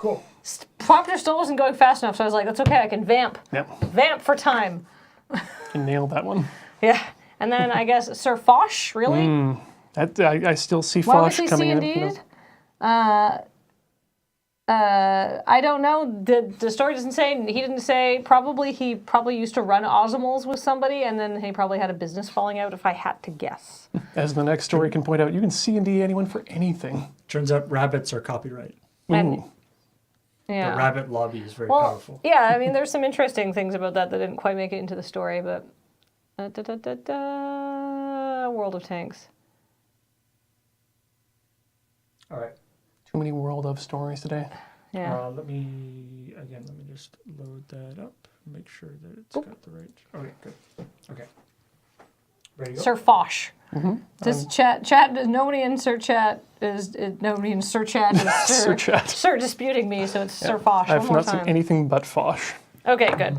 Cool. Prompter still wasn't going fast enough, so I was like, that's okay, I can vamp. Yep. Vamp for time. You nailed that one. Yeah. And then I guess Sir Fosh, really? I still see Why was Fosh he coming in. C&D'd? I don't know. The story doesn't say. He didn't say. He probably used to run Osmals with somebody, and then he probably had a business falling out, if I had to guess. As the next story can point out, you can C&D anyone for anything. Turns out rabbits are copyright. And, yeah. The rabbit lobby is very powerful. Yeah, I mean, there's some interesting things about that didn't quite make it into the story, but... World of Tanks. All right. Too many World of stories today. Yeah. Let me just load that up. Make sure that it's got the right... Okay, good. Okay. Ready to go? Sir Fosh. This chat, nobody in Sir Chat is Sir Chat. Sir disputing me, so it's Sir Fosh. I've One more not seen time. anything but Fosh. Okay, good.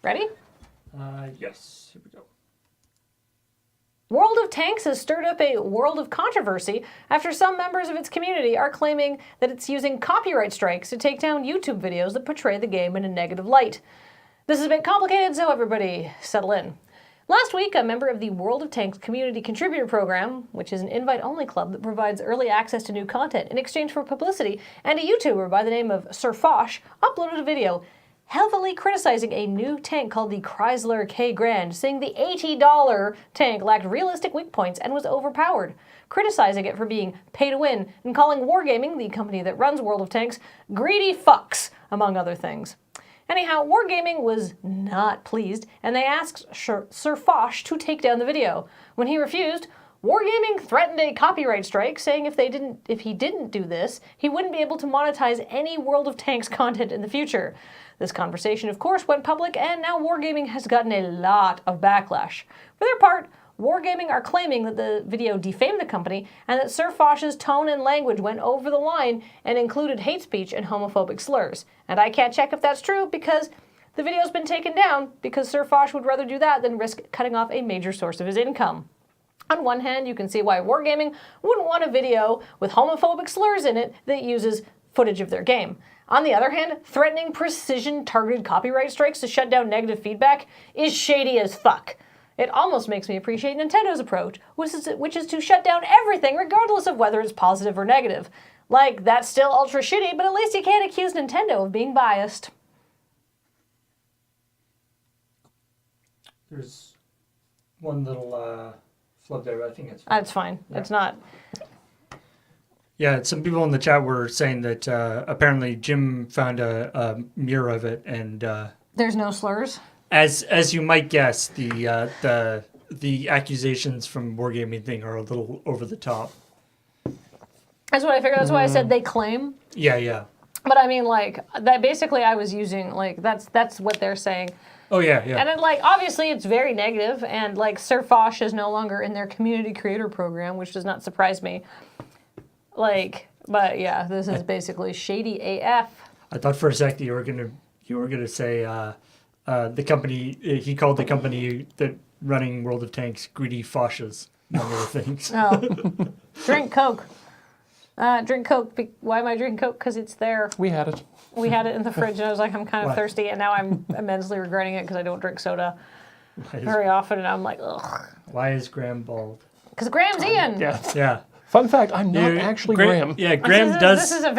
Ready? Yes. Here we go. World of Tanks has stirred up a world of controversy after some members of its community are claiming that it's using copyright strikes to take down YouTube videos that portray the game in a negative light. This is a bit complicated, so everybody settle in. Last week, a member of the World of Tanks Community Contributor Program, which is an invite-only club that provides early access to new content in exchange for publicity, and a YouTuber by the name of Sir Fosh uploaded a video heavily criticizing a new tank called the Chrysler K Grand, saying the $80 tank lacked realistic weak points and was overpowered, criticizing it for being pay to win, and calling Wargaming, the company that runs World of Tanks, greedy fucks, among other things. Anyhow, Wargaming was not pleased, and they asked Sir Fosh to take down the video. When he refused, Wargaming threatened a copyright strike, saying if he didn't do this, he wouldn't be able to monetize any World of Tanks content in the future. This conversation, of course, went public, and now Wargaming has gotten a lot of backlash. For their part, Wargaming are claiming that the video defamed the company and that Sir Fosh's tone and language went over the line and included hate speech and homophobic slurs. And I can't check if that's true because the video's been taken down because Sir Fosh would rather do that than risk cutting off a major source of his income. On one hand, you can see why Wargaming wouldn't want a video with homophobic slurs in it that uses footage of their game. On the other hand, threatening precision-targeted copyright strikes to shut down negative feedback is shady as fuck. It almost makes me appreciate Nintendo's approach, which is to shut down everything regardless of whether it's positive or negative. Like, that's still ultra shitty, but at least you can't accuse Nintendo of being biased. There's one little flub there, but I think it's fine. That's fine. Yeah. It's not... Yeah, some people in the chat were saying that apparently Jim found a mirror of it, and There's no slurs? as you might guess, the accusations from Wargaming thing are a little over the top. That's what I figured. That's why I said they claim. Yeah. But I mean, like, that basically I was using, like, that's what they're saying. Oh, yeah. And then, like, obviously it's very negative, and, like, Sir Fosh is no longer in their community creator program, which does not surprise me. Like, but yeah, this is basically shady AF. I thought for a second you were gonna say the company. He called the company that running World of Tanks greedy Foshes, among other things. Oh, drink Coke. Drink Coke. Why am I drinking Coke? Because it's there. We had it. We had it in the fridge, and I was like, I'm kind of Why? thirsty, and now I'm immensely regretting it because I don't drink soda very often, and I'm like, ugh. Why is Graham bald? Because Graham's Ian. Yeah. Fun fact, I'm not actually Graham. Yeah, Graham does. This is a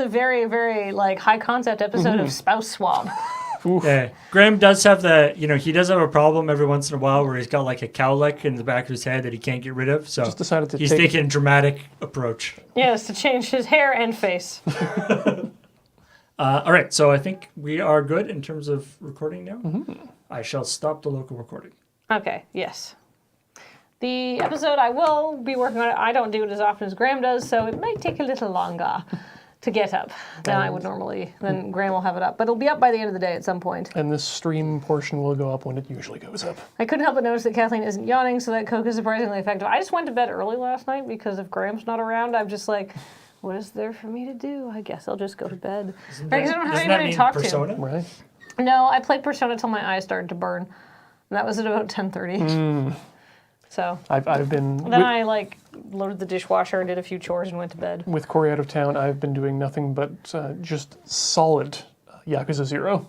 very, very like high concept episode of spouse swap. Yeah, Graham does have he does have a problem every once in a while where he's got like a cowlick in the back of his head that he can't get rid of. So Just decided to he's take- taking a dramatic approach. Yes, to change his hair and face. All right, so I think we are good in terms of recording now. I shall stop the local recording. Okay, yes. The episode I will be working on, I don't do it as often as Graham does, so it might take a little longer to get up than I would normally. Then Graham will have it up. But it'll be up by the end of the day at some point. And this stream portion will go up when it usually goes up. I couldn't help but notice that Kathleen isn't yawning, so that Coke is surprisingly effective. I just went to bed early last night because if Graham's not around, I'm just like, what is there for me to do? I guess I'll just go to bed. Right, 'cause I don't have Doesn't that anybody mean to talk Persona? Right? to. No, I played Persona till my eyes started to burn. And that was at about 10:30. So I've been then I like loaded the dishwasher, did a few chores, and went to bed. with Corey out of town. I've been doing nothing but just solid Yakuza 0.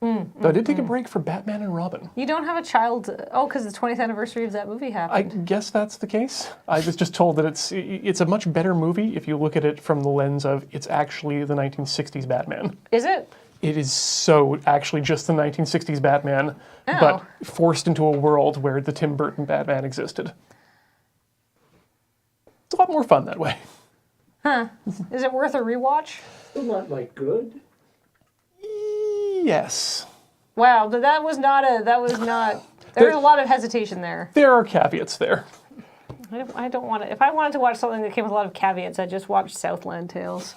Though I did take a break for Batman and Robin. You don't have a child? Oh, because the 20th anniversary of that movie I happened. guess that's the case. I was just told that it's a much better movie if you look at it from the lens of it's actually the 1960s Batman. Is it? It is so actually just the 1960s Batman, Oh. but forced into a world where the Tim Burton Batman existed. It's a lot more fun that way. Is it worth a rewatch? Still not like good. Yes. Wow, that was not. There was a lot of hesitation there. There are caveats there. I don't want to. If I wanted to watch something that came with a lot of caveats, I'd just watch Southland Tales.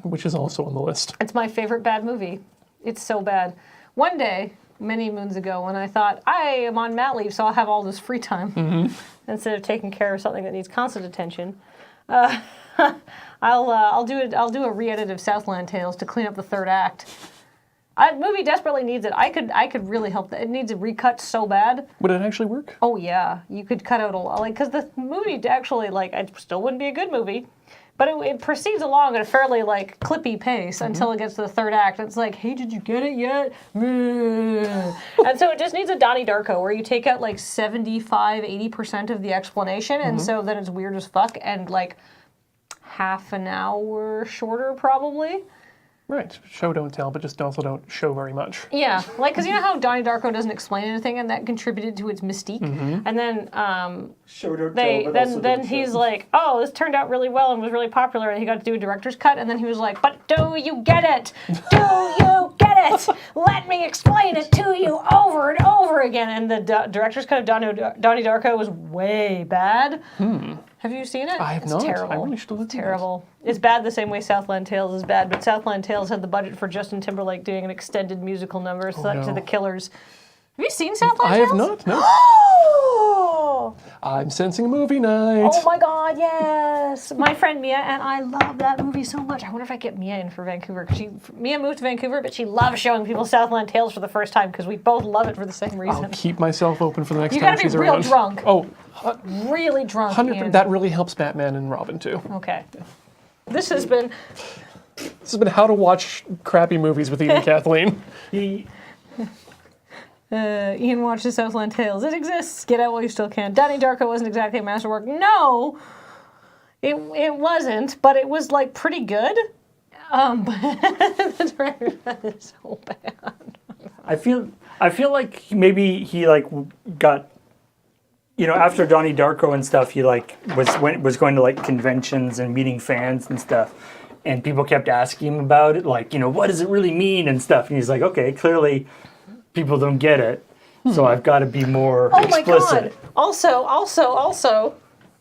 Which is also on the list. It's my favorite bad movie. It's so bad. One day, many moons ago, when I thought I am on mat leave, so I'll have all this free time instead of taking care of something that needs constant attention, I'll do a re-edit of Southland Tales to clean up the third act. The movie desperately needs it. I could really help that. It needs a recut so bad. Would it actually work? Oh yeah, you could cut out a lot, like, because the movie actually, like, it still wouldn't be a good movie, but it proceeds along at a fairly, like, clippy pace until it gets to the third act. It's like, hey, did you get it yet? And so it just needs a Donnie Darko where you take out like 75-80% of the explanation, and so then it's weird as fuck and like half an hour shorter probably. Right. Show, don't tell, but just also don't show very much. Yeah, like, because you know how Donnie Darko doesn't explain anything, and that contributed to its mystique. And then Show, don't tell, but also then don't he's show. like, oh, this turned out really well and was really popular, and he got to do a director's cut, and then he was like, but do you get it? Do you get it? Let me explain it to you over and over again. And the director's cut of Donnie Darko was way bad. Have you seen it? I have It's not. Terrible. I really should look at it. Terrible. It's bad the same way Southland Tales is bad, but Southland Tales had the budget for Justin Timberlake doing an extended musical number to no. The Killers. Have you seen Southland I Tales? have not, no. Oh! I'm sensing a movie night. Oh my god, yes! My friend Mia and I love that movie so much. I wonder if I get Mia in for Vancouver. Mia moved to Vancouver, but she loves showing people Southland Tales for the first time because we both love it for the same reason. I'll keep myself open for the next You time gotta be she's real around. drunk. Oh, Really drunk. 100%. Ian. That really helps Batman and Robin too. Okay. This has been This has been how to watch crappy movies with Ian and Kathleen. Ian watches Southland Tales. It exists. Get out while you still can. Donnie Darko wasn't exactly a masterwork. No, it wasn't, but it was like pretty good. But the director is so bad. I feel like maybe he like got, you know, after Donnie Darko and stuff, he like was going to like conventions and meeting fans and stuff, and people kept asking him about it, like, you know, what does it really mean and stuff, and he's like, okay, clearly people don't get it, so I've got to be more explicit. Oh my god! Also,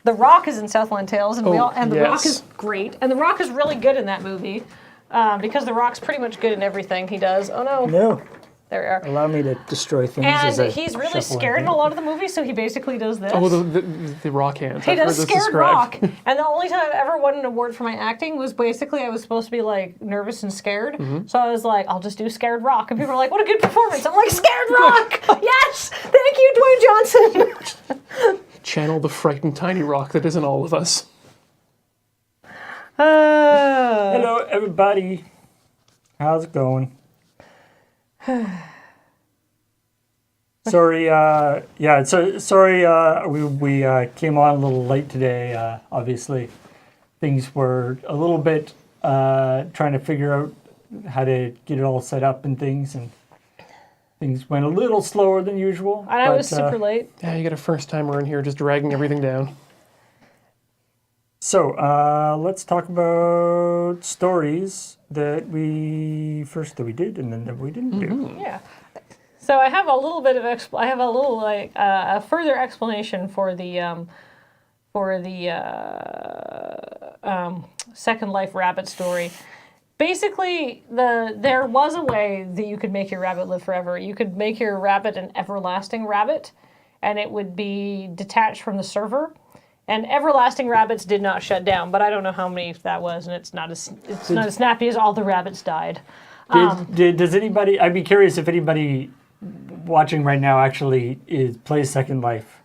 The Rock is in Southland Tales, and The Rock yes. is great, and The Rock is really good in that movie, because The Rock's pretty much good in everything he does. Oh no! No, There we are. allow me to destroy things. as I And he's really shuffle scared in here. a lot of the movies, so he basically does this. Oh, the rock hands. He I've heard does this Scared Rock. described. And the only time I've ever won an award for my acting was basically I was supposed to be like nervous and scared. So I was like, I'll just do Scared Rock. And people are like, what a good performance. I'm like, Scared Rock! Yes! Thank you, Dwayne Johnson! Channel the frightened tiny rock that isn't all of us. Hello, everybody. How's it going? Sorry, we came on a little late today. Obviously, things were a little bit trying to figure out how to get it all set up and things went a little slower than usual. And I was super late. Yeah, you got a first timer in here just dragging everything down. So let's talk about stories that we did and then that we didn't do. Yeah. So I have a little bit of a further explanation for the Second Life rabbit story. Basically, there was a way that you could make your rabbit live forever. You could make your rabbit an everlasting rabbit, and it would be detached from the server. And everlasting rabbits did not shut down, but I don't know how many that was, and it's not as snappy as all the rabbits died. Does anybody? I'd be curious if anybody watching right now actually plays Second Life.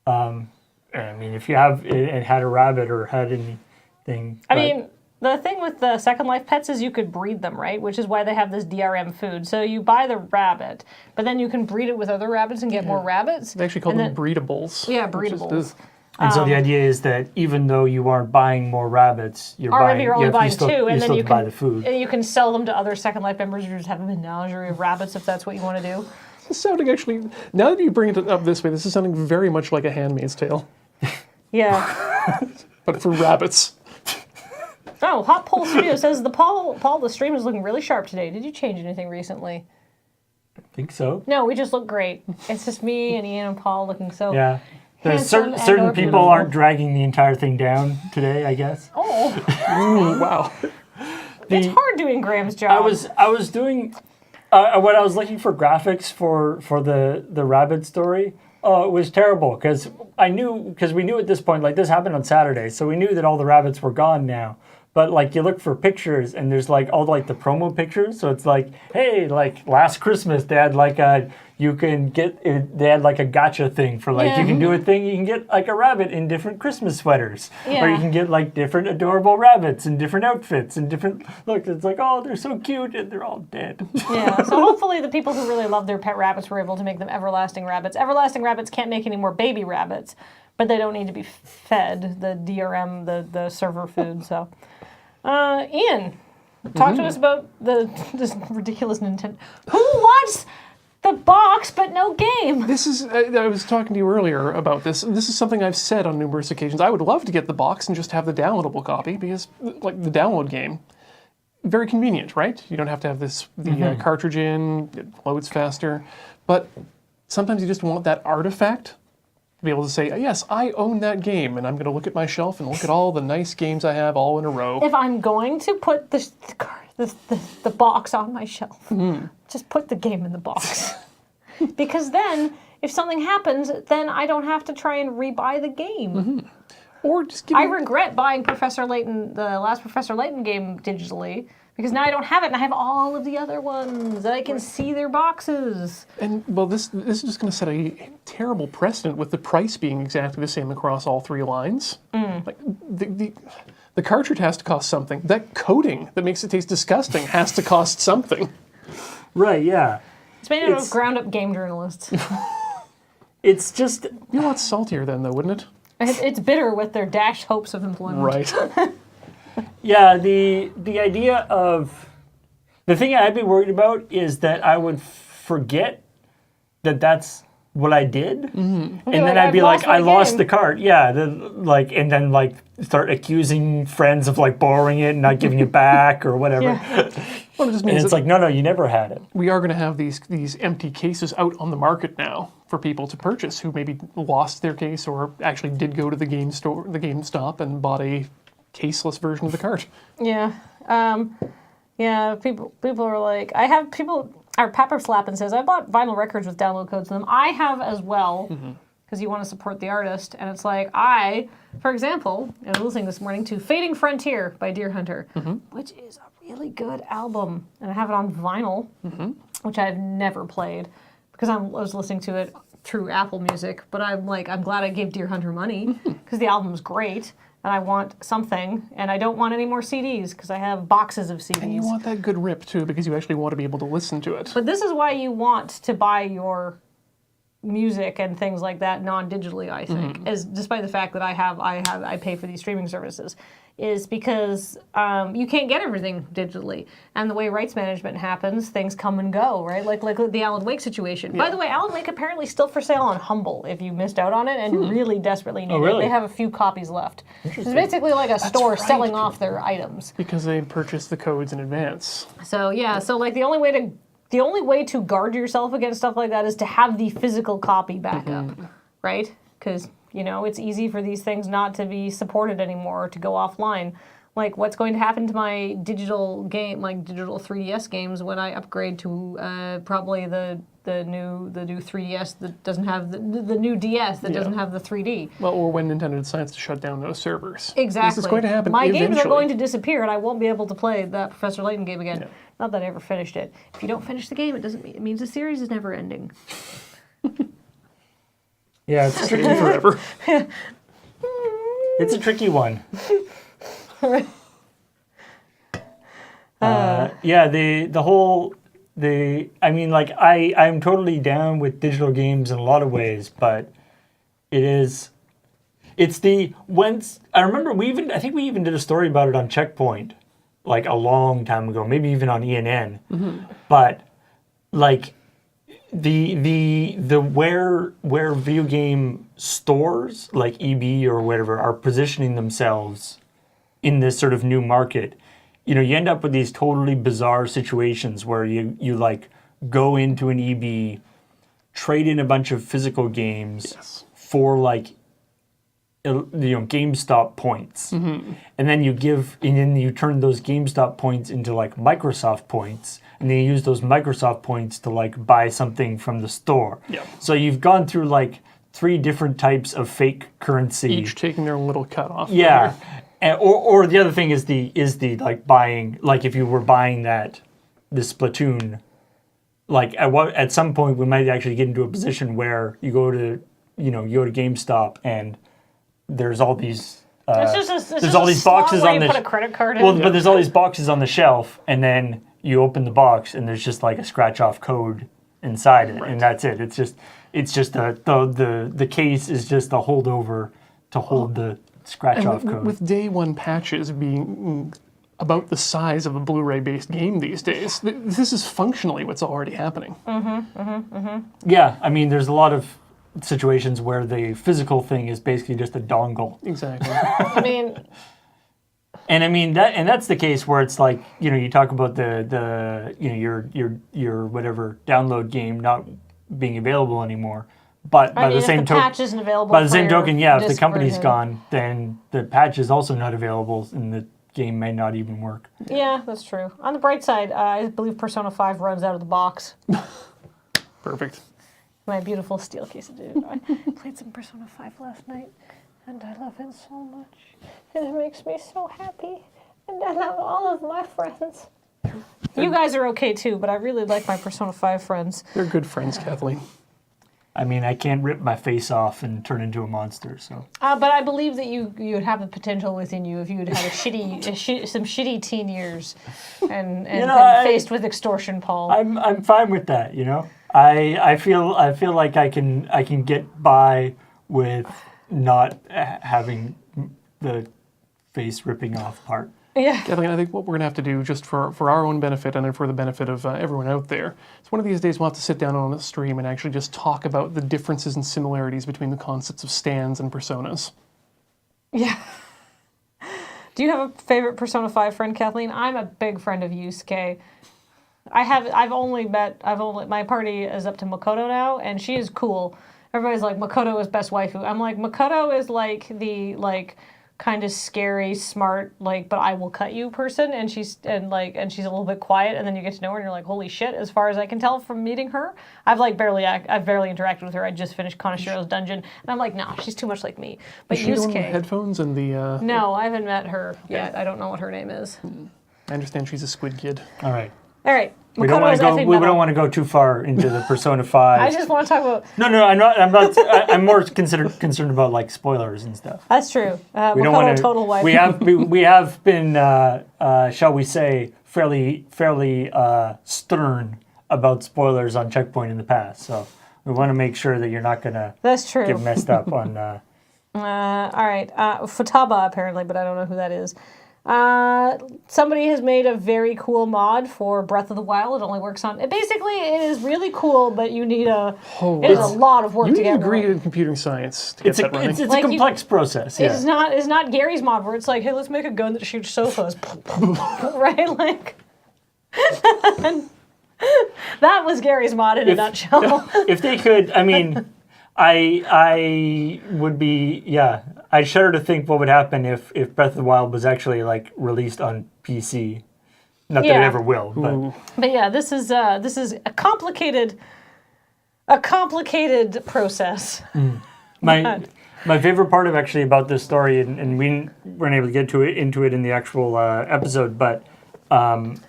I mean, if you have it had a rabbit or had anything. I mean, the thing with the Second Life pets is you could breed them, right? Which is why they have this DRM food. So you buy the rabbit, but then you can breed it with other rabbits and get more rabbits. They actually call them breedables. Yeah, breedables. And so the idea is that even though you aren't buying more rabbits, you're only buying two, and then you buy can the food. And you can sell them to other Second Life members who just have a menagerie of rabbits if that's what you want to do. It's sounding actually, now that you bring it up this way, this is sounding very much like a Handmaid's Tale. Yeah. But for rabbits. Oh, Hot Pole Studio says Paul, the stream is looking really sharp today. Did you change anything recently? I think so. No, we just look great. It's just me and Ian and Paul looking so. Yeah. There's handsome certain and people beautiful. aren't dragging the entire thing down today, I guess. Oh, Ooh, wow. it's hard doing Graham's job. I was doing when I was looking for graphics for the rabbit story. It was terrible because we knew at this point, like, this happened on Saturday, so we knew that all the rabbits were gone now. But like, you look for pictures and there's like all like the promo pictures, so it's like, hey, like last Christmas they had like they had like a gotcha thing for like, you can do a thing, you can get like a rabbit in different Christmas sweaters, or you can get like different adorable rabbits in different outfits and different look. It's like, oh, they're so cute and they're all dead. Yeah, so hopefully the people who really love their pet rabbits were able to make them everlasting rabbits. Everlasting rabbits can't make any more baby rabbits, but they don't need to be fed the DRM, the server food. So, Ian, talk to us about this ridiculous Nintendo. Who wants the box but no game? This is, I was talking to you earlier about this. This is something I've said on numerous occasions. I would love to get the box and just have the downloadable copy because, like, the download game, very convenient, right? You don't have to have the cartridge in, it loads faster. But sometimes you just want that artifact to be able to say, yes, I own that game, and I'm going to look at my shelf and look at all the nice games I have all in a row. If I'm going to put the box on my shelf, just put the game in the box. Because then, if something happens, then I don't have to try and rebuy the game. Or just give I regret buying the last Professor Layton game digitally, because now I don't have it, and I have all of the other ones, and I can see their boxes. And, well, this is just going to set a terrible precedent with the price being exactly the same across all three lines. Like, the cartridge has to cost something. That coating that makes it taste disgusting has to cost something. Right, yeah. It's made out of ground-up game journalists. It's just... Be a lot saltier then, though, wouldn't it? It's bitter with their dashed hopes of employment. Right. Yeah, the idea of... The thing I'd be worried about is that I would forget that that's what I did. And then I'd be like, I lost the cart. Yeah, and then start accusing friends of like borrowing it and not giving it back or whatever. Yeah. Well, it just And means it's like, no, you never had it. we are going to have these empty cases out on the market now for people to purchase who maybe lost their case or actually did go to the GameStop and bought a caseless version of the cart. Yeah. Yeah, people are like, I have people, our Pepper Slappin' says, I bought vinyl records with download codes in them. I have as well, because you want to support the artist. And it's like, for example, I was listening this morning to Fading Frontier by Deer Hunter, which is a really good album. And I have it on vinyl, which I've never played, because I was listening to it through Apple Music. But I'm glad I gave Deer Hunter money, because the album's great. And I want something, and I don't want any more CDs, because I have boxes of CDs. And you want that good rip, too, because you actually want to be able to listen to it. But this is why you want to buy your music and things like that non-digitally, I think, is despite the fact that I pay for these streaming services, is because you can't get everything digitally. And the way rights management happens, things come and go, right? Like the Alan Wake situation. Yeah. By the way, Alan Wake apparently still for sale on Humble if you missed out on it and really desperately need it. They have a few copies left. It's basically like a store selling off their items. Because they purchased the codes in advance. So yeah, so like the only way to guard yourself against stuff like that is to have the physical copy backup, right? Because, it's easy for these things not to be supported anymore or to go offline. Like, what's going to happen to my digital game, like digital 3DS games, when I upgrade to probably the new 3DS that doesn't have the new DS that doesn't have the 3D. Well, or when Nintendo decides to shut down those servers. Exactly. This is going to happen My eventually. games are going to disappear, and I won't be able to play that Professor Layton game again. Yeah. Not that I ever finished it. If you don't finish the game, it means the series is never ending. Yeah, it's tricky. forever. It's a tricky one. Yeah, I mean, like, I'm totally down with digital games in a lot of ways, but it's I remember I think we even did a story about it on CheckPoint, like a long time ago, maybe even on ENN, but like the where video game stores like EB or whatever are positioning themselves in this sort of new market, you end up with these totally bizarre situations where you like go into an EB, trade in a bunch of physical games for like GameStop points, and then you turn those GameStop points into like Microsoft points, and then you use those Microsoft points to like buy something from the store. Yeah. So you've gone through like 3 different types of fake currency, Each taking their little cut off. yeah. Or the other thing is the like buying, like if you were buying the Splatoon, like at some point we might actually get into a position where you go to GameStop and there's all these there's all these boxes on you the put a credit card in. well, but there's all these boxes on the shelf, and then you open the box and there's just like a scratch off code inside it, and that's it. It's just the case is just a holdover to hold the scratch off code. With day one patches being about the size of a Blu-ray based game these days, this is functionally what's already happening. Yeah, I mean, there's a lot of situations where the physical thing is basically just a dongle. Exactly. I mean, that's the case where it's like, you talk about the your whatever download game not being available anymore. But by the same token, patch isn't available. by the same token, yeah, if the disc company's version. gone, then the patch is also not available, and the game may not even work. Yeah, that's true. On the bright side, I believe Persona 5 runs out of the box. Perfect. My beautiful steel quesadilla. I played some Persona 5 last night, and I love it so much. And it makes me so happy. And I love all of my friends. You guys are okay too, but I really like my Persona 5 friends. They're good friends, Kathleen. I mean, I can't rip my face off and turn into a monster, so. But I believe that you would have the potential within you if you had had some shitty teen years and been faced with extortion, Paul. I'm fine with that, I feel like I can get by with not having the face ripping off part. Yeah. Kathleen, I think what we're going to have to do, just for our own benefit and for the benefit of everyone out there, is one of these days we'll have to sit down on the stream and actually just talk about the differences and similarities between the concepts of stands and personas. Yeah. Do you have a favorite Persona 5 friend, Kathleen? I'm a big friend of Yusuke. My party is up to Makoto now, and she is cool. Everybody's like, Makoto is best waifu. I'm like, Makoto is like the kind of scary, smart, but I will cut you person, and she's a little bit quiet, and then you get to know her and you're like, holy shit, as far as I can tell from meeting her. I've barely interacted with her. I just finished Kanashiro's dungeon, and I'm like, nah, she's too much like me. But Is she the one with the Yusuke, headphones and the... no, I haven't met her yet. I don't know what her name is. I understand she's a squid kid. All right. All right. We don't want to go too far into the Persona 5. I just want to talk about... No, I'm not. I'm more concerned about like spoilers and stuff. That's true. We Makoto don't want to. total wife. We have been, shall we say, fairly stern about spoilers on CheckPoint in the past. So we want to make sure that you're not gonna That's true. get messed up on. All right. Futaba apparently, but I don't know who that is. Somebody has made a very cool mod for Breath of the Wild. It only works on... Basically, it is really cool, but you need it is a lot of work You to need get a degree right. in computer science to get that running. It's a complex process. Yeah. It's not Gary's mod where it's like, hey, let's make a gun that shoots sofas. Right? That was Gary's mod in a nutshell. If they could, I mean, I would be, yeah. I shudder to think what would happen if Breath of the Wild was actually released on PC. Not that it ever will, but yeah, this is a complicated process. My favorite part about this story, and we weren't able to get into it in the actual episode, but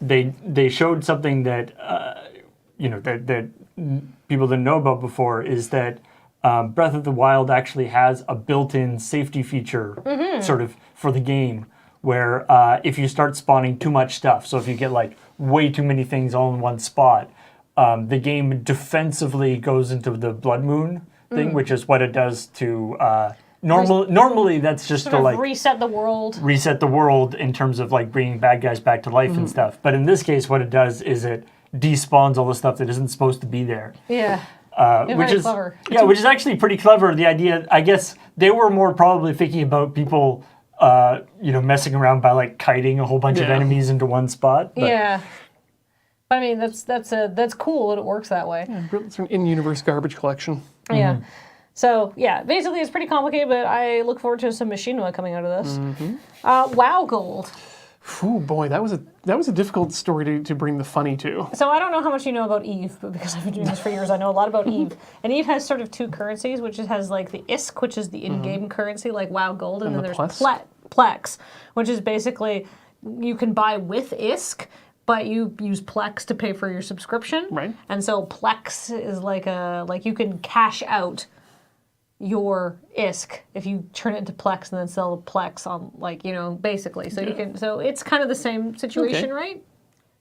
they showed something that that people didn't know about before, is that Breath of the Wild actually has a built-in safety feature sort of for the game where if you start spawning too much stuff, so if you get like way too many things all in one spot, the game defensively goes into the Blood Moon thing, which is what it does to normally that's just Sort to of like reset the world in terms of like bringing bad guys back to life and stuff. But in this case, what it does is it despawns all the stuff that isn't supposed to be there. Yeah. Which is clever. Yeah, which is actually pretty clever. The idea, I guess, they were more probably thinking about people, messing around by like kiting a whole bunch of enemies into one spot. But, Yeah. I mean, that's cool that it works that way. It's an in-universe garbage collection. Yeah. So, yeah, basically it's pretty complicated, but I look forward to some machinima coming out of this. WoW Gold. Ooh, boy, that was a difficult story to bring the funny to. So I don't know how much you know about Eve, but because I've been doing this for years, I know a lot about Eve. And Eve has sort of two currencies, which it has like the ISK, which is the in-game currency, like WoW Gold, and then there's Plex, which is basically you can buy with ISK, but you use Plex to pay for your subscription. Right. And so Plex is like you can cash out your ISK if you turn it into Plex and then sell the Plex on basically. So you can it's kind of the same situation, right?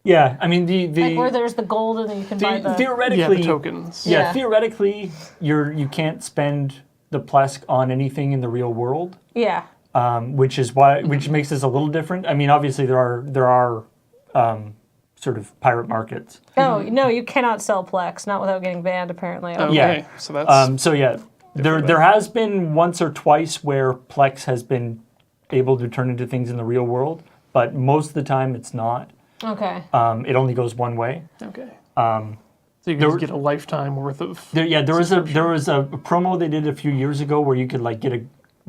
Yeah, I mean the like where there's the gold and then you can buy the theoretically the tokens. Yeah. Theoretically you can't spend the Plesk on anything in the real world. Yeah. Which makes this a little different. I mean, obviously there are sort of pirate markets. No, you cannot sell Plex, not without getting banned apparently. Okay, Yeah. so that's... There has been once or twice where Plex has been able to turn into things in the real world, but most of the time it's not. Okay. It only goes one way. Okay. So you can just get a lifetime worth of... There was a promo they did a few years ago where you could like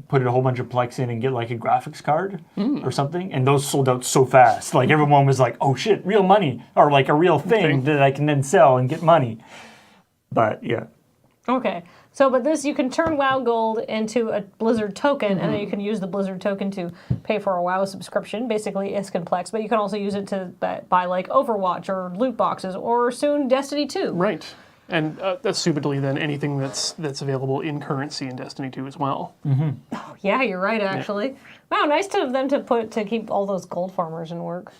put a whole bunch of Plex in and get like a graphics card or something, and those sold out so fast. Like everyone was like, "Oh shit, real money!" or like a real thing that I can then sell and get money. But yeah. Okay. So, but this, you can turn WoW Gold into a Blizzard token, and then you can use the Blizzard token to pay for a WoW subscription, basically ISK and Plex, but you can also use it to buy like Overwatch or loot boxes, or soon Destiny 2. Right. And assumedly then anything that's available in currency in Destiny 2 as well. Oh, yeah, you're right, actually. Wow, nice of them to keep all those gold farmers in work.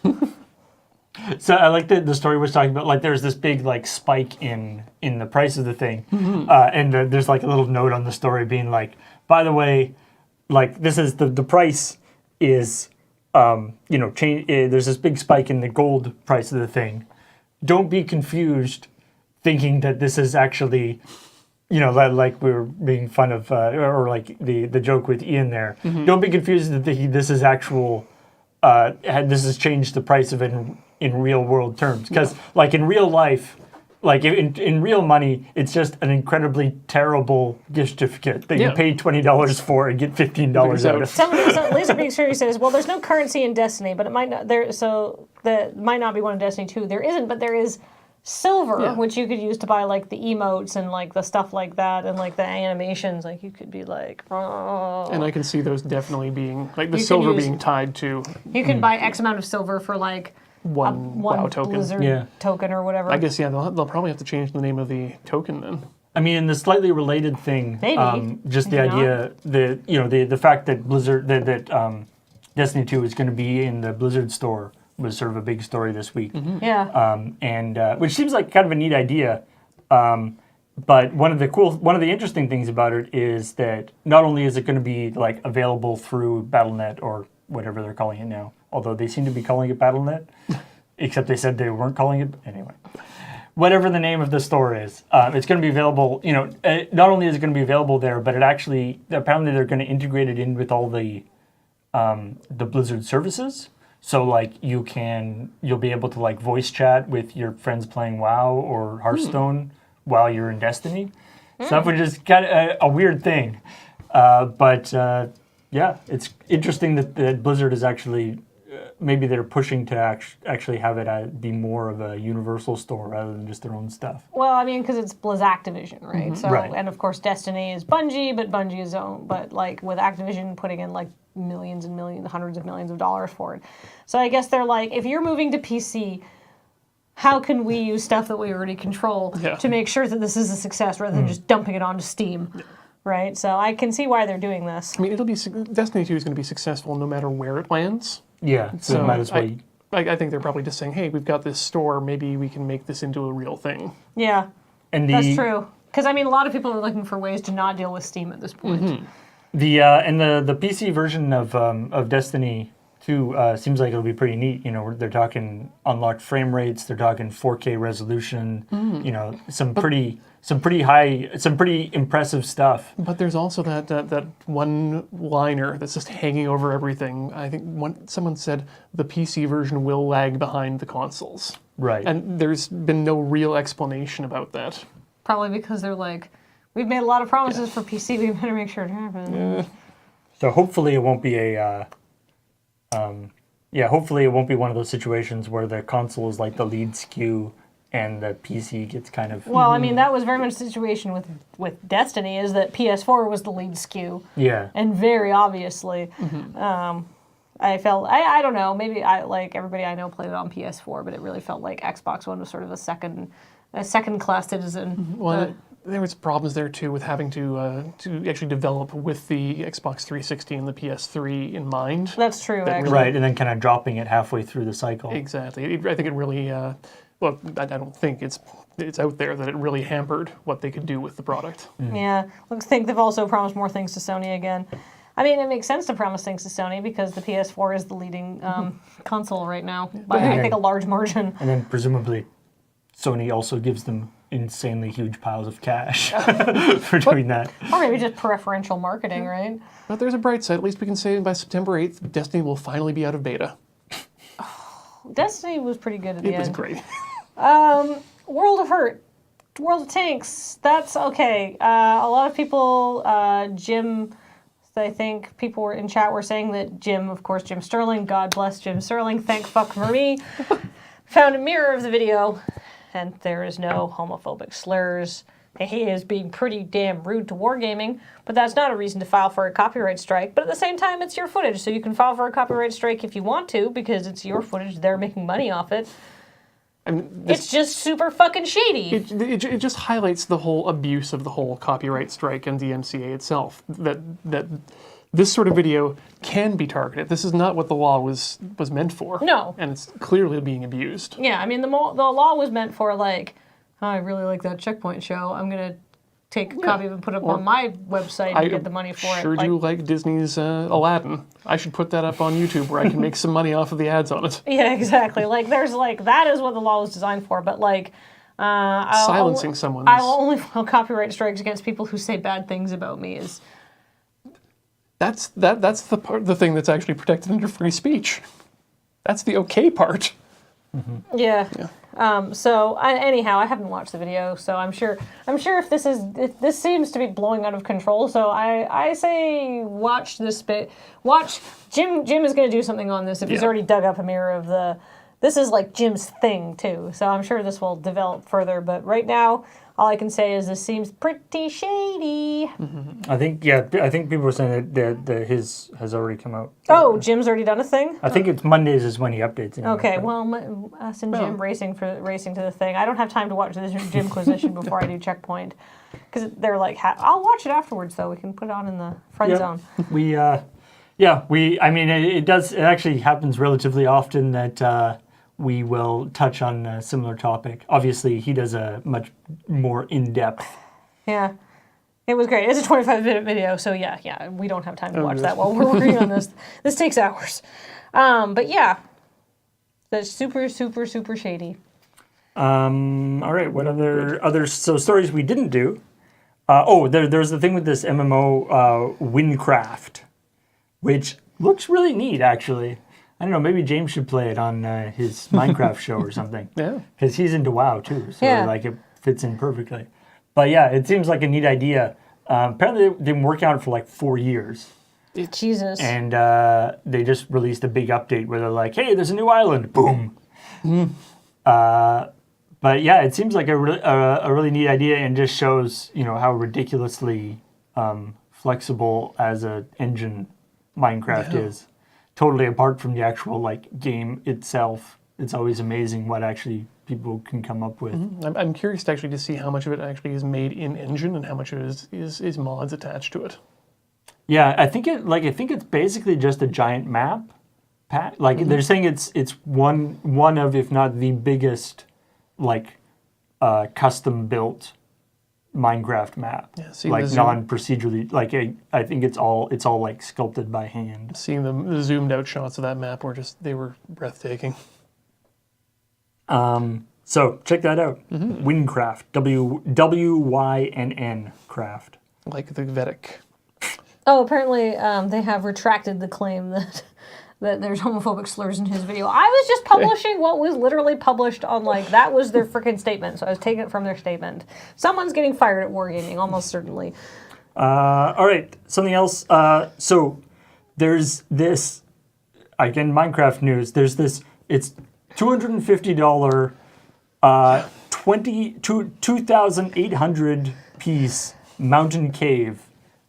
So I like the story was talking about, like there's this big like spike in the price of the thing, and there's like a little note on the story being like, by the way, like this is the price is, there's this big spike in the gold price of the thing. Don't be confused thinking that this is actually, like we were making fun of, or like the joke with Ian there. Don't be confused that this is actual, this has changed the price of it in real world terms, because like in real life, like in real money, it's just an incredibly terrible gift certificate that you pay $20 for and get $15 out of. So Laser Being Serious says, well, there's no currency in Destiny, but it might not might not be one in Destiny 2. There isn't, but there is silver, which you could use to buy like the emotes and like the stuff like that, and like the animations. Like you could be like, oh. And I can see those definitely being like the silver being tied to. You can buy X amount of silver for like one WoW token. Blizzard token or whatever. I guess they'll probably have to change the name of the token then. I mean, in the slightly related thing, Maybe. just the idea that the fact that Blizzard that Destiny 2 is going to be in the Blizzard store was sort of a big story this week. Yeah. And which seems like kind of a neat idea. But one of the interesting things about it is that not only is it going to be like available through Battle.net or whatever they're calling it now, although they seem to be calling it Battle.net, except they said they weren't calling it anyway. Whatever the name of the store is, it's going to be available. Not only is it going to be available there, but apparently they're going to integrate it in with all the Blizzard services. So like you'll be able to like voice chat with your friends playing WoW or Hearthstone while you're in Destiny. Stuff which is kind of a weird thing, but it's interesting that Blizzard is actually maybe they're pushing to actually have it be more of a universal store rather than just their own stuff. Well, I mean, because it's Activision, right? So, Right. And of course, Destiny is Bungie, but Bungie is owned. But like with Activision putting in like millions and millions, hundreds of millions of dollars for it. So I guess they're like, if you're moving to PC, how can we use stuff that we already control to make sure that this is a success rather than just dumping it onto Steam, right? So I can see why they're doing this. I mean, Destiny 2 is going to be successful no matter where it lands. Yeah, so might as well. I think they're probably just saying, hey, we've got this store, maybe we can make this into a real thing. Yeah, and that's true. Because, I mean, a lot of people are looking for ways to not deal with Steam at this point. Mm-hmm. The PC version of Destiny 2 seems like it'll be pretty neat. You know, they're talking unlocked frame rates, they're talking 4K resolution. You know, some pretty impressive stuff. But there's also that one liner that's just hanging over everything. I think someone said the PC version will lag behind the consoles. Right. And there's been no real explanation about that. Probably because they're like, we've made a lot of promises for PC, we better make sure it happens. So hopefully it won't be hopefully it won't be one of those situations where the console is like the lead SKU and the PC gets kind of... Well, I mean, that was very much the situation with Destiny, is that PS4 was the lead SKU. Yeah. And very obviously. I felt, I don't know, maybe everybody I know played it on PS4, but it really felt like Xbox One was sort of a second-class citizen. Well, there was problems there too with having to actually develop with the Xbox 360 and the PS3 in mind. That's true, actually. Right, and then kind of dropping it halfway through the cycle. Exactly. I think it really, I don't think it's out there that it really hampered what they could do with the product. Yeah, I think they've also promised more things to Sony again. I mean, it makes sense to promise things to Sony because the PS4 is the leading console right now by, I think, a large margin. And then presumably Sony also gives them insanely huge piles of cash for doing that. Or maybe just preferential marketing, right? But there's a bright side. At least we can say by September 8th, Destiny will finally be out of beta. Destiny was pretty good at the end. It was great. World of Hurt. World of Tanks. That's okay. A lot of people, Jim... I think people were in chat were saying that Jim Sterling, God bless Jim Sterling, thank fuck for me, found a mirror of the video, and there is no homophobic slurs. He is being pretty damn rude to wargaming, but that's not a reason to file for a copyright strike. But at the same time, it's your footage, so you can file for a copyright strike if you want to, because it's your footage, they're making money off it. I mean, it's just super fucking shady. It just highlights the whole abuse of the whole copyright strike and DMCA itself. That this sort of video can be targeted. This is not what the law was meant for. No. And it's clearly being abused. Yeah, I mean, the law was meant for, like, oh, I really like that CheckPoint show. I'm going to take a copy of it and put it up on my website and get the money for it. Sure do like Disney's Aladdin. I should put that up on YouTube where I can make some money off of the ads on it. Yeah, exactly. Like, there's, like, that is what the law was designed for, but, like... silencing someone. I will only file copyright strikes against people who say bad things about me is... That's the thing that's actually protected under free speech. That's the okay part. Mm-hmm. Yeah. Anyhow, I haven't watched the video, so I'm sure if this seems to be blowing out of control, so I say watch this bit. Watch Jim is going to do something on this if he's already dug up a mirror of the. This is like Jim's thing too, so I'm sure this will develop further. But right now, all I can say is this seems pretty shady. Mm-hmm. I think people were saying that his has already come out. Oh, Jim's already done a thing? I think it's Mondays is when he updates it. Okay, well, us and Jim racing to the thing. I don't have time to watch this Jimquisition before I do CheckPoint. Because they're like, I'll watch it afterwards, though. We can put it on in the friend zone. It actually happens relatively often that we will touch on a similar topic. Obviously, he does a much more in-depth. Yeah. It was great. It's a 25-minute video, so yeah, we don't have time to watch that while we're working on this. This takes hours. But yeah, that's super, super, super shady. All right, what other stories we didn't do? There's the thing with this MMO, Windcraft, which looks really neat, actually. I don't know, maybe James should play it on his Minecraft show or something. Yeah. Because he's into WoW, too, so it fits in perfectly. But yeah, it seems like a neat idea. Apparently, they've been working on it for like 4 years. Jesus. And they just released a big update where they're like, hey, there's a new island. Boom. Mm. But yeah, it seems like a really neat idea and just shows, how ridiculously flexible as an engine Minecraft is. Totally apart from the actual game itself. It's always amazing what actually people can come up with. I'm curious actually to see how much of it actually is made in engine and how much of it is mods attached to it. Yeah, I think it's basically just a giant map. Like they're saying it's one of, if not the biggest, like custom built Minecraft map. Yeah, seeing like the zoom- non-procedurally. Like I think it's all like sculpted by hand. Seeing the zoomed out shots of that map they were breathtaking. So check that out. Wynncraft. WYNN craft. Like the Vedic. Oh, apparently they have retracted the claim that there's homophobic slurs in his video. I was just publishing what was literally published on, that was their freaking statement. So I was taking it from their statement. Someone's getting fired at Wargaming, almost certainly. All right, something else. So there's this, again, Minecraft news. There's this, it's $250, 2,800 piece mountain cave.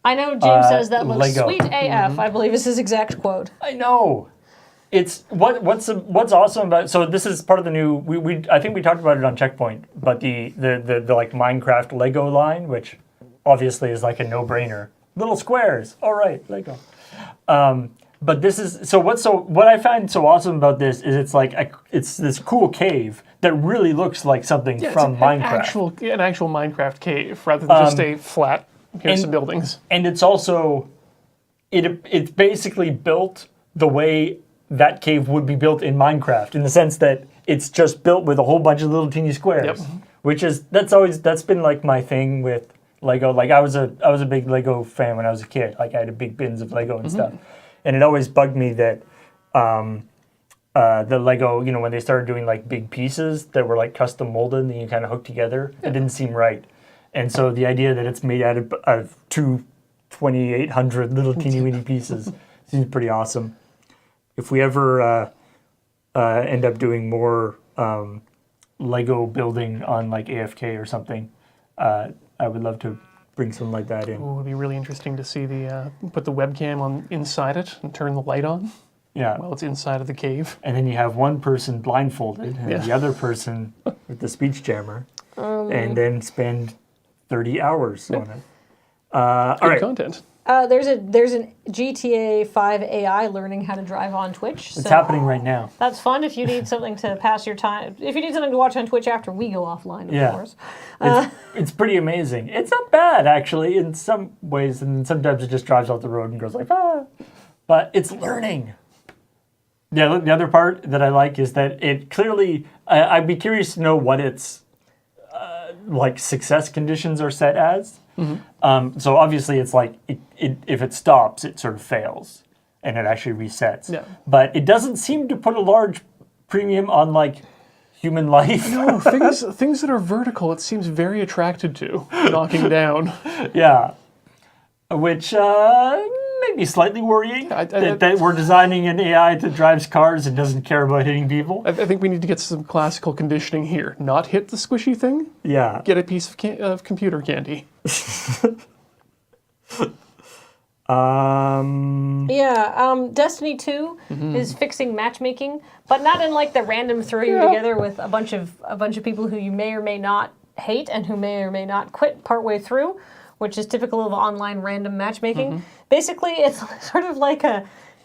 I know James says that looks Lego. sweet AF, I believe is his exact quote. I know. It's what's awesome about, so this is part of the new, I think we talked about it on CheckPoint, but the like Minecraft Lego line, which obviously is like a no-brainer. Little squares. All right, Lego. But this is what I find so awesome about this is it's this cool cave that really looks like something from Minecraft. An actual Minecraft cave rather than just a flat here's some buildings. And it's also it's basically built the way that cave would be built in Minecraft, in the sense that it's just built with a whole bunch of little teeny squares. Yep. Which is that's been like my thing with Lego. Like I was a big Lego fan when I was a kid. Like I had big bins of Lego and stuff. And it always bugged me that the Lego, when they started doing like big pieces that were like custom molded and you kind of hooked together, it didn't seem right. And so the idea that it's made out of two 2,800 little teeny weeny pieces seems pretty awesome. If we ever end up doing more Lego building on like AFK or something, I would love to bring something like that in. It would be really interesting to see put the webcam on inside it and turn the light on. Yeah. While it's inside of the cave. And then you have one person blindfolded and the other person with the speech jammer, and then spend 30 hours on it. All right. Content. There's an GTA 5 AI learning how to drive on Twitch. It's happening right now. That's fun if you need something to pass your time. If you need something to watch on Twitch after we go offline, of course. It's pretty amazing. It's not bad, actually, in some ways, and sometimes it just drives off the road and goes like, ah. But it's learning. Yeah, the other part that I like is that it clearly, I'd be curious to know what its success conditions are set as. So obviously it's like, if it stops, it sort of fails and it actually resets. Yeah. But it doesn't seem to put a large premium on human life. No, things that are vertical, it seems very attracted to knocking down. Yeah. Which may be slightly worrying that we're designing an AI that drives cars and doesn't care about hitting people. I think we need to get some classical conditioning here. Not hit the squishy thing. Yeah. Get a piece of computer candy. Destiny 2 is fixing matchmaking, but not in the random throw you together with a bunch of people who you may or may not hate and who may or may not quit partway through, which is typical of online random matchmaking. Basically, it's sort of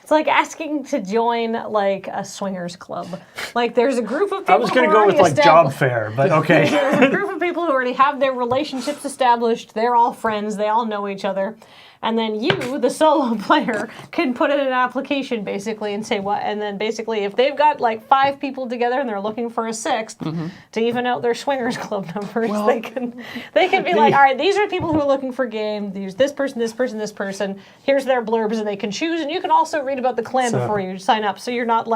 it's like asking to join a swingers club. There's a group of people. I was going to go with job fair, but okay. There's a group of people who already have their relationships established. They're all friends. They all know each other. And then you, the solo player, can put in an application basically and say what. And then basically, if they've got 5 people together and they're looking for a 6th to even out their swingers club numbers, they can be all right, these are people who are looking for game. There's this person, this person, this person. Here's their blurbs, and they can choose. And you can also read about the clan before you sign up, so you're not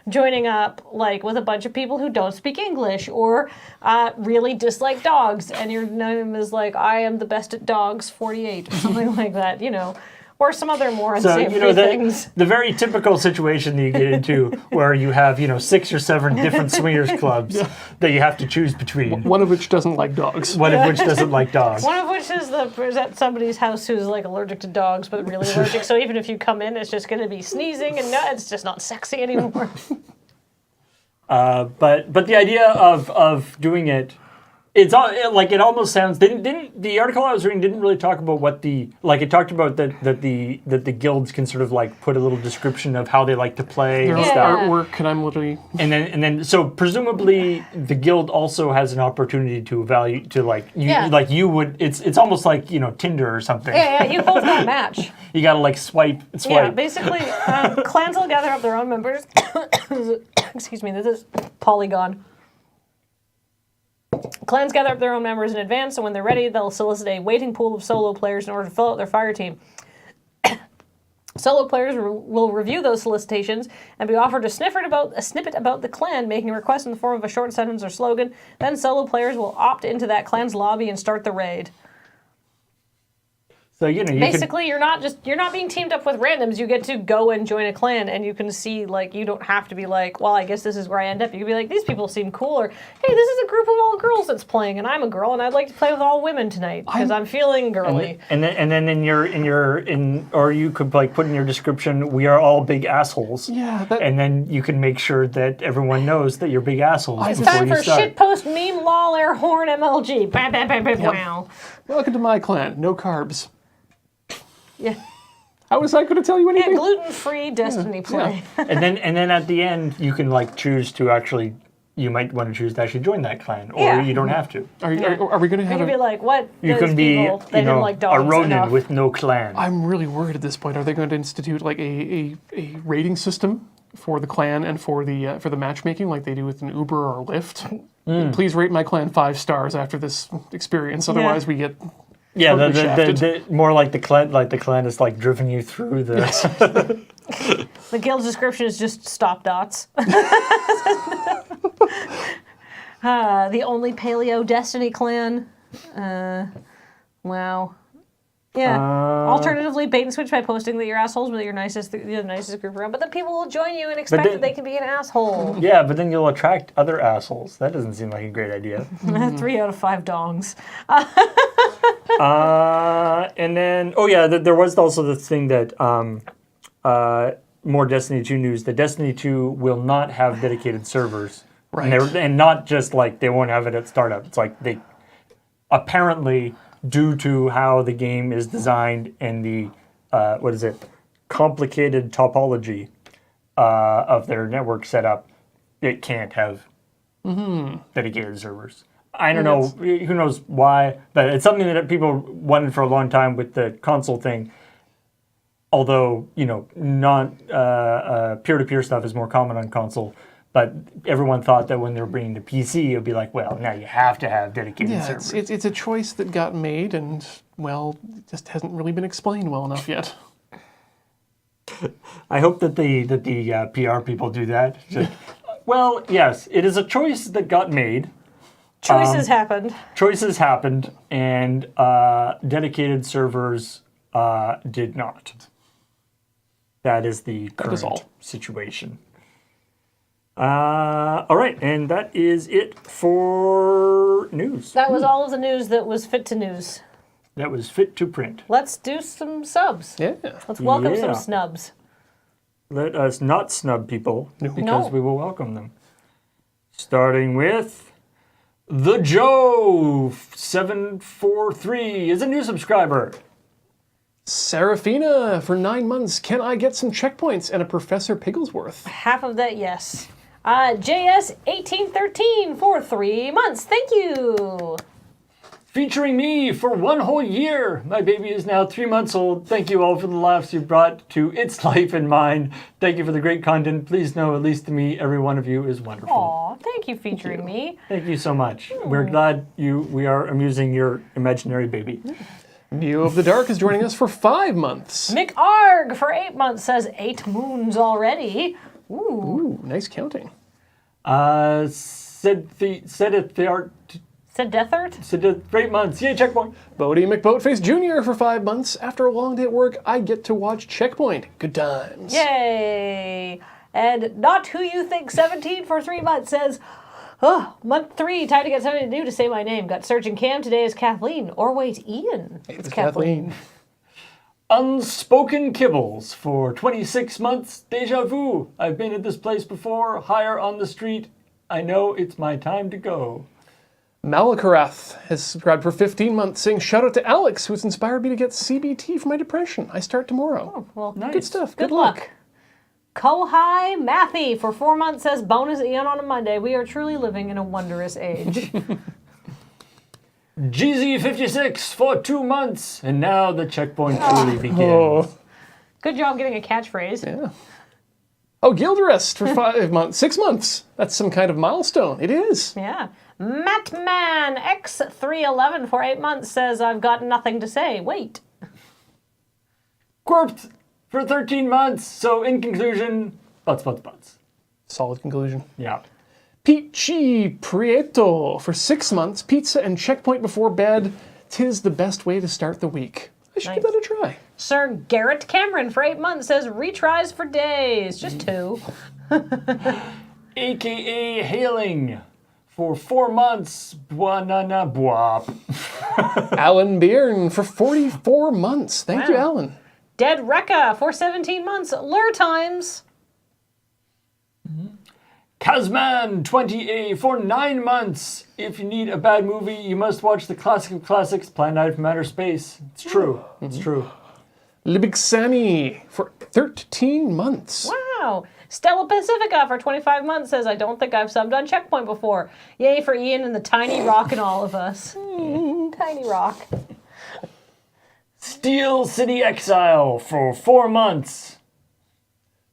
joining up with a bunch of people who don't speak English or really dislike dogs, and your name is I am the best at dogs 48 or something like that. Or some other more unsavory things. The very typical situation that you get into where you have, 6 or 7 different swingers clubs that you have to choose between. One of which doesn't like dogs. One of which doesn't like dogs. One of which is at somebody's house who's allergic to dogs, but really allergic. So even if you come in, it's just going to be sneezing and it's just not sexy anymore. But the idea of doing it, it's all like it almost sounds. Didn't the article I was reading didn't really talk about what it talked about that the guilds can sort of like put a little description of how they like to play Their and own stuff. artwork, and I'm literally And then so presumably the guild also has an opportunity to evaluate Yeah. like you would. It's almost like Tinder or something. Yeah, you both got a match. You gotta like swipe. Yeah, basically, clans will gather up their own members. Excuse me, this is Polygon. Clans gather up their own members in advance, and when they're ready, they'll solicit a waiting pool of solo players in order to fill out their fire team. Solo players will review those solicitations and be offered a snippet about the clan, making a request in the form of a short sentence or slogan. Then solo players will opt into that clan's lobby and start the raid. So you Basically, you're not being teamed up with randoms. You get to go and join a clan, and you can see you don't have to be like, well, I guess this is where I end up. You can be like, these people seem cool, or hey, this is a group of all girls that's playing, and I'm a girl, and I'd like to play with all women tonight because I'm feeling girly. And then or you could like put in your description, we are all big assholes. Yeah, and then you can make sure that everyone knows that you're big assholes. It's before time you for start. shitpost meme lol air horn MLG. Bah, bah, bah, bah, wow. welcome to my clan. No carbs. Yeah. How was I going to tell you anything? Gluten-free Destiny play. and then at the end you can like choose to actually. You might want to choose to actually join that clan, or Yeah. you don't have to. Are we going to You have can be like, what? You those can be, people, they didn't like a dogs Ronin enough. with no clan. I'm really worried at this point. Are they going to institute like a rating system for the clan and for the matchmaking like they do with an Uber or Lyft? Please rate my clan 5 stars after this experience. Otherwise, we get Yeah, totally shafted. the more like the clan is like driven you through the. The guild's description is just stop dots. The only paleo Destiny clan. Wow. Yeah. Alternatively, bait and switch by posting that you're assholes, but you're the nicest group around. But then people will join you and expect that they can be an asshole. Yeah, but then you'll attract other assholes. That doesn't seem like a great idea. 3 out of 5 dongs. And then, there was also the thing that more Destiny 2 news. That Destiny 2 will not have dedicated servers. Right. And not just like they won't have it at startup. It's like they apparently, due to how the game is designed and the complicated topology of their network setup, it can't have dedicated servers. I don't know, who knows why, but it's something that people wanted for a long time with the console thing. Although, not peer-to-peer stuff is more common on console. But everyone thought that when they were bringing to PC, it would be like, well, now you have to have dedicated servers. It's a choice that got made, and well, it just hasn't really been explained well enough yet. I hope that the PR people do that. Like, well, yes, it is a choice that got made. Choices happened. Choices happened, and dedicated servers did not. That is the current situation. All right, and that is it for news. That was all of the news that was fit to news. That was fit to print. Let's do some subs. Yeah. Let's welcome some Yeah. snubs. Let us not snub people, because No. we will welcome them. Starting with The Joe 743 is a new subscriber. Serafina for 9 months. Can I get some checkpoints and a Professor Pigglesworth? Half of that, yes. JS1813 for 3 months. Thank you. Featuring me for 1 whole year. My baby is now 3 months old. Thank you all for the laughs you brought to its life and mine. Thank you for the great content. Please know, at least to me, every one of you is wonderful. Aw, thank you featuring me. Thank you so much. We're glad we are amusing your imaginary baby. Neo of the Dark is joining us for 5 months. Mick Arg for 8 months says 8 moons already. Ooh. Ooh, nice counting. Said Said Deathart? 8 months. Yay, checkpoint. Bodie McBoatface Jr. for 5 months. After a long day at work, I get to watch Checkpoint. Good times. Yay. And Not Who You Think 17 for 3 months says, oh, month 3, time to get something to do to say my name. Got searching Cam, today is Kathleen. Or wait, Ian. It's Kathleen. Unspoken Kibbles for 26 months. Deja vu. I've been at this place before. Higher on the street I know it's my time to go. Malakarath has subscribed for 15 months, saying, shout out to Alex, who's inspired me to get CBT for my depression. I start tomorrow. Oh, well, Nice. Good stuff. good luck. Kohai Mathy for 4 months says, bonus Ian on a Monday. We are truly living in a wondrous age. GZ56 for 2 months, and now the checkpoint truly begins. Oh, Good job getting a catchphrase. yeah. Oh, Gilderest for 5 months. 6 months. That's some kind of milestone. It is. Yeah. Mattman X311 for 8 months says, I've got nothing to say. Wait. Quirped for 13 months. So in conclusion, butts. Solid conclusion. Yeah. Peachy Prieto for 6 months. Pizza and checkpoint before bed. 'Tis the best way to start the week. I should give that a try. Sir Garrett Cameron for 8 months says, retries for days. Just 2. AKA Hailing for 4 months. Banana bwap. Alan Byrne for 44 months. Thank you, Wow. Alan. Dead Rekka for 17 months. Lure times. Kazman 20A for 9 months. If you need a bad movie, you must watch the classic of classics, Planet from Outer Space. It's true. It's true. Libigsani for 13 months. Wow. Stella Pacifica for 25 months says, I don't think I've subbed on Checkpoint before. Yay for Ian and the tiny rock in all of us. Tiny rock. Steel City Exile for 4 months.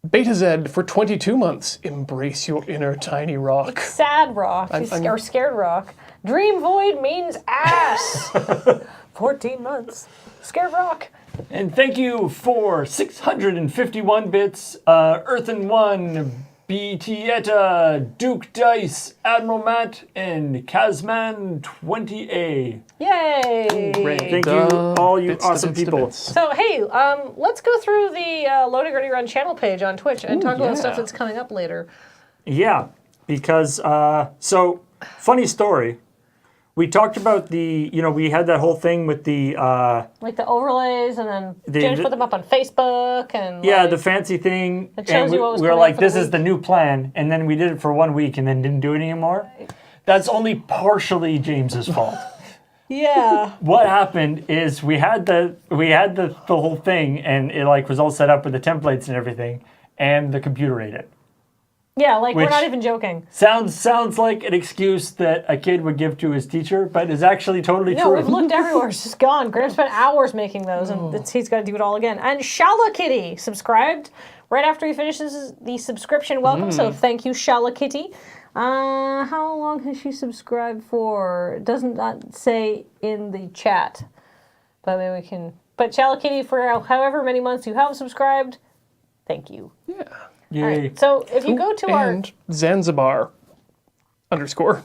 Beta Z for 22 months. Embrace your inner tiny rock. Sad rock. Or scared rock. Dream Void means ass. 14 months. Scared rock. And thank you for 651 bits, Earthen One, BT Etta, Duke Dice, Admiral Matt, and Kazman 20A. Yay. Thank you, all you Bits to awesome bits to people. bits. So, hey, let's go through the Loading Ready Run channel page on Twitch and talk about stuff that's coming up later. Yeah, because, so, funny story. We talked about we had that whole thing with the, Like the overlays, and then James put them up on Facebook, and the fancy thing. It shows and you what was we were coming like, up for the this is week. the new plan, and then we did it for 1 week and then didn't do it anymore. That's only partially James's fault. yeah. What happened is we had the whole thing, and it like was all set up with the templates and everything, and the computer ate it. Yeah, like we're Which- not even joking. Sounds like an excuse that a kid would give to his teacher, but is actually totally No, true. we've looked everywhere. It's just gone. Graham spent hours making those, and he's got to do it all again. And Shala Kitty subscribed right after he finishes the subscription welcome, so thank you, Shala Kitty. How long has she subscribed for? It doesn't not say in the chat, but maybe we can. But Shala Kitty, for however many months you have subscribed, thank you. Yeah. Yay. All right, so if you go to And Zanzibar _.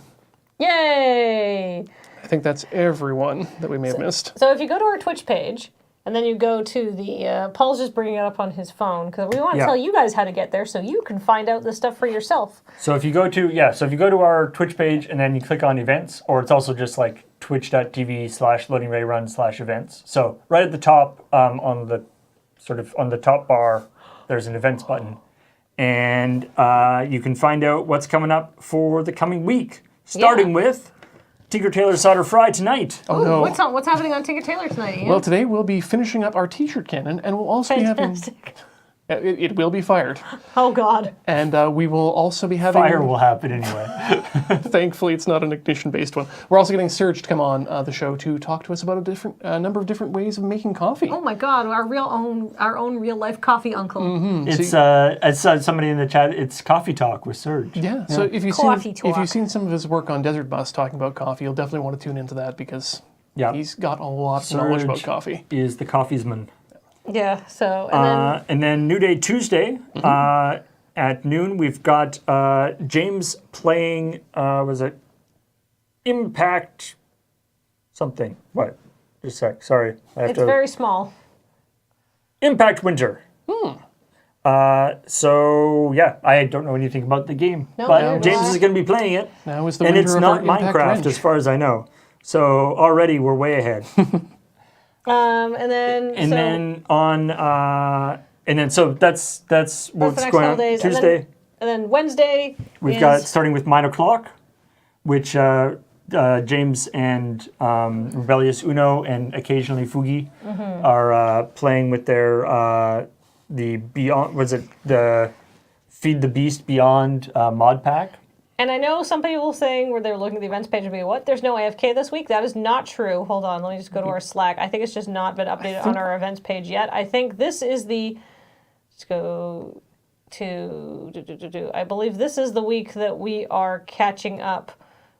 Yay! I think that's everyone that we may have missed. So if you go to our Twitch page, and then you go to the, Paul's just bringing it up on his phone, because we want to Yeah. tell you guys how to get there so you can find out this stuff for yourself. So if you go to our Twitch page and then you click on events, or it's also just like twitch.tv/loadingreadyrun/events. So right at the top, on the top bar, there's an events button. And you can find out what's coming up for the coming week, starting with Tinker Tailor Solder Fry tonight. Oh no. What's happening on Tinker Tailor tonight, Ian? Well, today we'll be finishing up our t-shirt cannon, and we'll also be having... Fantastic. It will be fired. Oh, God. And we will also be having... Fire will happen anyway. Thankfully, it's not an ignition-based one. We're also getting Serge to come on the show to talk to us about a number of different ways of making coffee. Oh, my God. Our own real-life coffee uncle. It's as somebody in the chat, it's Coffee Talk with Serge. Yeah, so if you've Coffee seen talk. some of his work on Desert Bus talking about coffee, you'll definitely want to tune into that because Yeah. he's got a lot of knowledge about Serge coffee. is the coffeesman. Yeah, so, and then... And then New Day Tuesday at noon, we've got James playing, was it Impact something? What? Just a sec, sorry. I have it's to... very small. Impact Winter. So, yeah, I don't know anything about the game. No, but neither do James I. is going to be playing it. Now is the And winter it's of not our Impact Minecraft wrench. as far as I know. So already we're way ahead. And then... And so, then on, so that's the what's next going couple on days. And Tuesday. And then Wednesday We've got starting with 9 o'clock, which James and Rebellious Uno and occasionally Fugi are playing with their the Beyond. Was it the Feed the Beast Beyond mod pack? And I know some people saying where they're looking at the events page and being, what? There's no AFK this week? That is not true. Hold on, let me just go to our Slack. I think it's just not been updated on our events page yet. I think this is the... Let's go to... I believe this is the week that we are catching up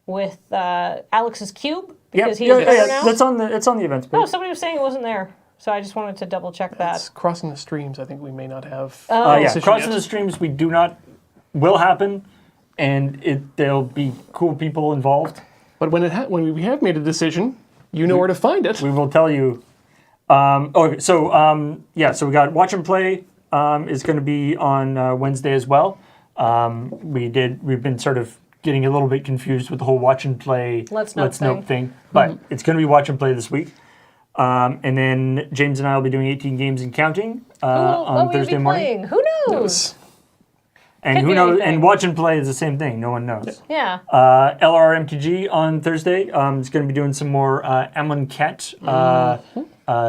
with Alex's Cube. Because he's there now. It's on the events page. No, somebody was saying it wasn't there. So I just wanted to double check that. It's crossing the streams. I think we may not have. Crossing the streams will happen. And there'll be cool people involved. But when we have made a decision, you know where to find it. We will tell you. So we got Watch and Play is going to be on Wednesday as well. We've been sort of getting a little bit confused with the whole Watch and Play Let's Nope thing. But it's going to be Watch and Play this week. And then James and I will be doing 18 games and counting on Thursday morning. Who knows? And Could who be knows? anything. And Watch and Play is the same thing. No one knows. Yeah. LRMTG on Thursday is going to be doing some more Amonkhet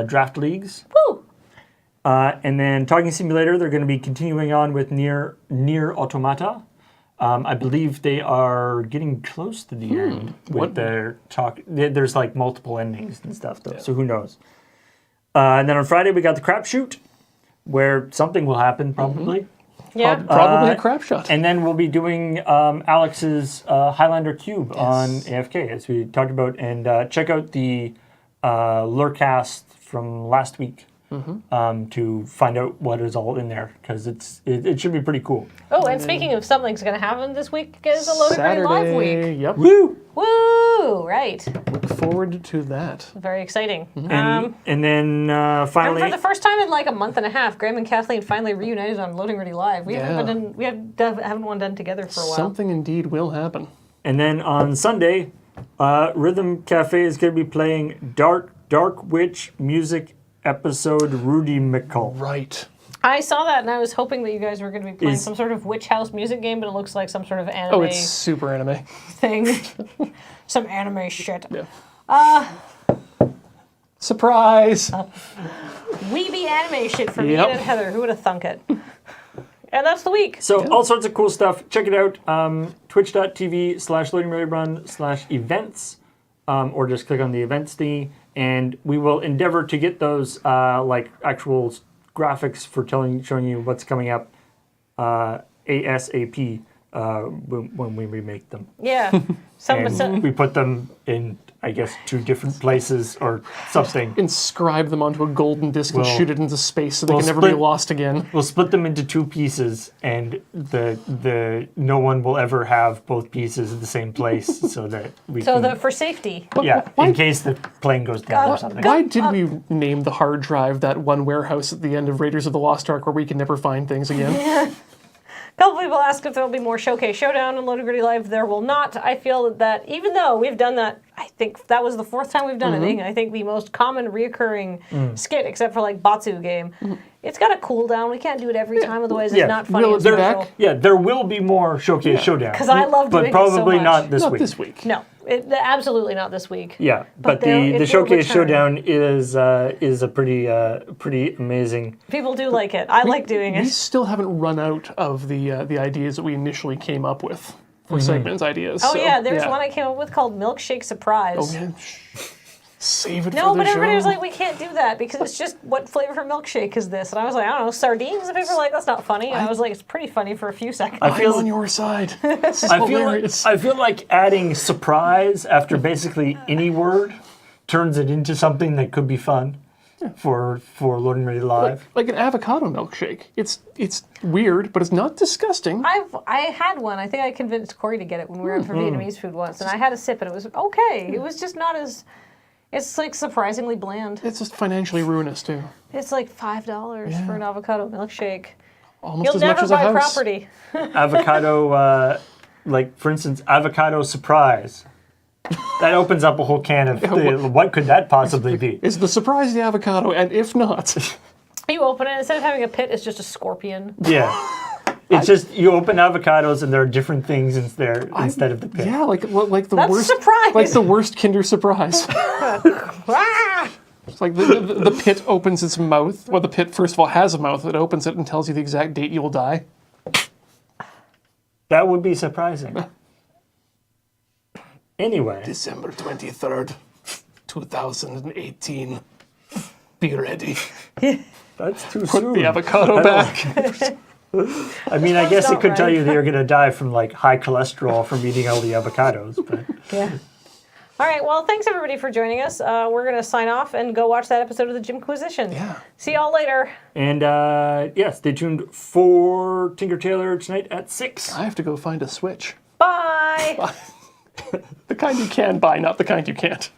draft leagues. Woo! And then Talking Simulator, they're going to be continuing on with Nier Automata. I believe they are getting close to the end with their talk. There's like multiple endings and stuff, though, so who knows. And then on Friday, we got the Crap Shoot, where something will happen, probably. Yeah. Probably a crap shot. And then we'll be doing Alex's Highlander Cube on AFK, as we talked about. And check out the Lurecast from last week to find out what is all in there, because it should be pretty cool. Oh, and speaking of something's going to happen this week, is a Loaded Ready Live week. Yep. Woo! Woo! Right. Look forward to that. Very exciting. And then And finally... for the first time in like a month and a half, Graham and Kathleen finally reunited on Loading Ready Live. We haven't one done together for a while. Something indeed will happen. And then on Sunday, Rhythm Cafe is going to be playing Dark Witch music episode Rudy McCall. Right. I saw that and I was hoping that you guys were going to be playing some sort of witch house music game, but it looks like some sort of anime Oh, it's super anime. thing. Some anime shit. Yeah. Surprise! Weeby anime shit from Yep. Ian and Heather. Who would have thunk it? And that's the week. So all sorts of cool stuff. Check it out. Twitch.tv/loadingreadyrun/events, or just click on the events thingy, and we will endeavor to get those like actual graphics for showing you what's coming up ASAP when we remake them. Yeah. And we put them in, I guess, 2 different places or something. Inscribe them onto a golden disc and We'll- shoot it into space so they we'll can never be split- lost again. We'll split them into 2 pieces, and the no one will ever have both pieces in the same place, so that we can, for safety. in case the plane goes down or something. Why did we name the hard drive that one warehouse at the end of Raiders of the Lost Ark where we can never find things again? A couple people asked if there will be more Showcase Showdown and Loaded Gritty Live. There will not. I feel that even though we've done that, I think that was the 4th time we've done it. I think the most common reoccurring skit, except for like Batsu game, it's got a cooldown. We can't do it every time, otherwise it's not funny. Will it be and back? social. Yeah, there will be more Showcase Showdown. 'Cause I love doing but it so probably much. not this Not week. this week. No, absolutely not this week. Yeah, but there- it the will Showcase return. Showdown is a pretty amazing. People do like it. I like doing We it. still haven't run out of the ideas that we initially came up with for segments ideas. Oh so, yeah, there's one I came up with called Milkshake Surprise. Oh, man. Save it No, for the but everybody was show. like, we can't do that because it's just, what flavor of milkshake is this? And I was like, I don't know, sardines? And people were like, that's not funny. And I was like, it's pretty funny for a few seconds. I feel I'm on your side. This is I feel hilarious. like adding surprise after basically any word turns it into something that could be fun for Loading Ready Live. Like an avocado milkshake. It's weird, but it's not disgusting. I had one. I think I convinced Corey to get it when we were out for Vietnamese food once. And I had a sip and it was okay. It was just not as... It's like surprisingly bland. It's just financially ruinous too. It's like $5 for an avocado milkshake. Almost You'll as much never as a buy house. property. Avocado, like for instance, avocado surprise. That opens up a whole can of what could that possibly be? Is the surprise the avocado? And if not, You open it, instead of having a pit, it's just a scorpion. Yeah. It's just you open avocados and there are different things in there instead of the pit. Yeah, like the That's a worst surprise. like the worst Kinder Surprise. Ah! It's like the pit opens its mouth. Well, the pit first of all has a mouth. It opens it and tells you the exact date you will die. That would be surprising. Anyway. December 23rd, 2018. Be ready. That's too Put soon. the avocado back. I mean, I guess it not could tell right. you that you're going to die from like high cholesterol from eating all the avocados. But Yeah. All right. Well, thanks everybody for joining us. We're going to sign off and go watch that episode of the Jimquisition. Yeah. See y'all later. and yeah, stay tuned for Tinker Tailor tonight at 6. I have to go find a Switch. Bye. The kind you can buy, not the kind you can't.